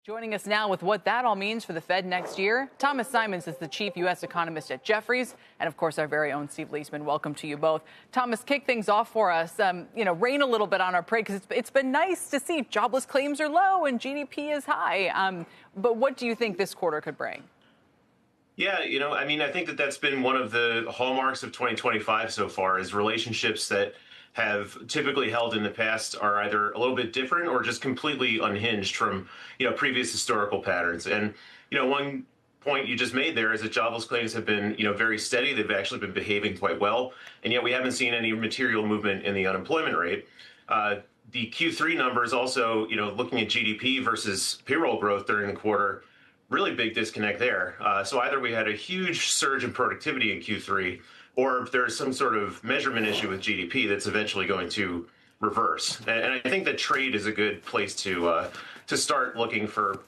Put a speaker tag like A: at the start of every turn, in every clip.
A: Joining us now with what that all means for the Fed next year, Thomas Simons is the chief U.S. economist at Jefferies, and of course our very own Steve Liesman. Welcome to you both. Thomas, kick things off for us. Rain a little bit on our parade because it's been nice to see jobless claims are low and GDP is high. But what do you think this quarter could bring?
B: Yeah, I think that's been one of the hallmarks of 2025 so far is relationships that have typically held in the past are either a little bit different or just completely unhinged from, previous historical patterns. And, one point you just made there is that jobless claims have been, very steady. They've actually been behaving quite well. And yet we haven't seen any material movement in the unemployment rate. The Q3 numbers also, looking at GDP versus payroll growth during the quarter, really big disconnect there. So either we had a huge surge in productivity in Q3, or if there's some sort of measurement issue with GDP that's eventually going to reverse. And I think that trade is a good place to start looking for,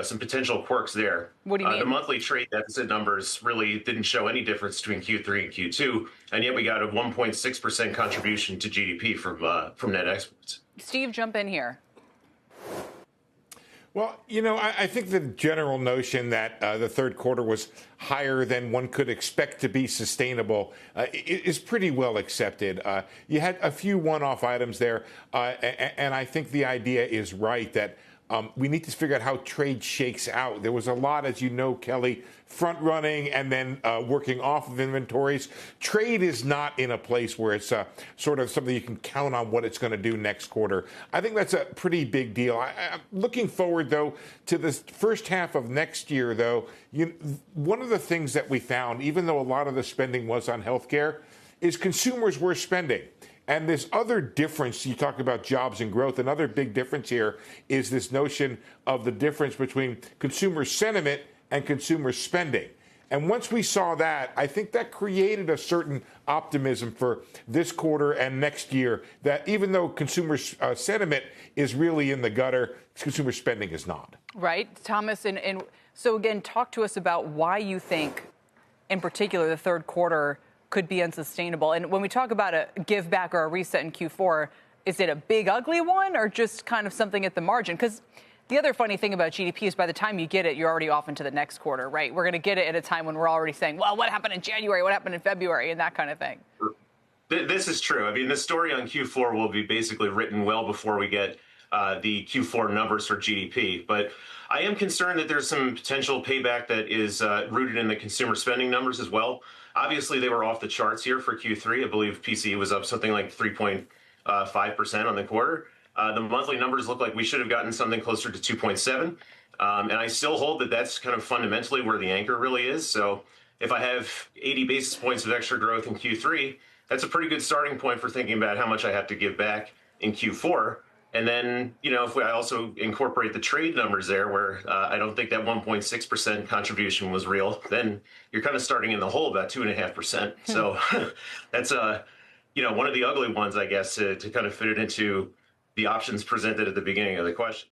B: some potential quirks there.
A: What do you mean?
B: The monthly trade deficit numbers really didn't show any difference between Q3 and Q2, and yet we got a 1.6% contribution to GDP from net exports.
A: Steve, jump in here.
C: Well, I think the general notion that the third quarter was higher than one could expect to be sustainable is pretty well accepted. You had a few one-off items there, and I think the idea is right that we need to figure out how trade shakes out. There was a lot, as you know, Kelly, front running and then working off of inventories. Trade is not in a place where it's sort of something you can count on what it's going to do next quarter. I think that's a pretty big deal. I'm looking forward, though, to the first half of next year, though. One of the things that we found, even though a lot of the spending was on healthcare, is consumers were spending. And this other difference, you talk about jobs and growth, another big difference here is this notion of the difference between consumer sentiment and consumer spending. And once we saw that, I think that created a certain optimism for this quarter and next year that even though consumer sentiment is really in the gutter, consumer spending is not.
A: Right, Thomas. And so, again, talk to us about why you think, in particular, the third quarter could be unsustainable. And when we talk about a give back or a reset in Q4, is it a big, ugly one or just kind of something at the margin? Because the other funny thing about GDP is by the time you get it, you're already off into the next quarter, right? We're going to get it at a time when we're already saying, well, what happened in January? What happened in February? And that kind of thing.
B: This is true. I mean, the story on Q4 will be basically written well before we get the Q4 numbers for GDP. But I am concerned that there's some potential payback that is rooted in the consumer spending numbers as well. Obviously, they were off the charts here for Q3. I believe PCE was up something like 3.5% on the quarter. The monthly numbers look like we should have gotten something closer to 2.7. And I still hold that that's kind of fundamentally where the anchor really is. So if I have 80 basis points of extra growth in Q3, that's a pretty good starting point for thinking about how much I have to give back in Q4. And then, if I also incorporate the trade numbers there, where I don't think that 1.6% contribution was real, then you're kind of starting in the hole about 2.5%. So that's one of the ugly ones, I guess, to kind of fit it into the options presented at the beginning of the question.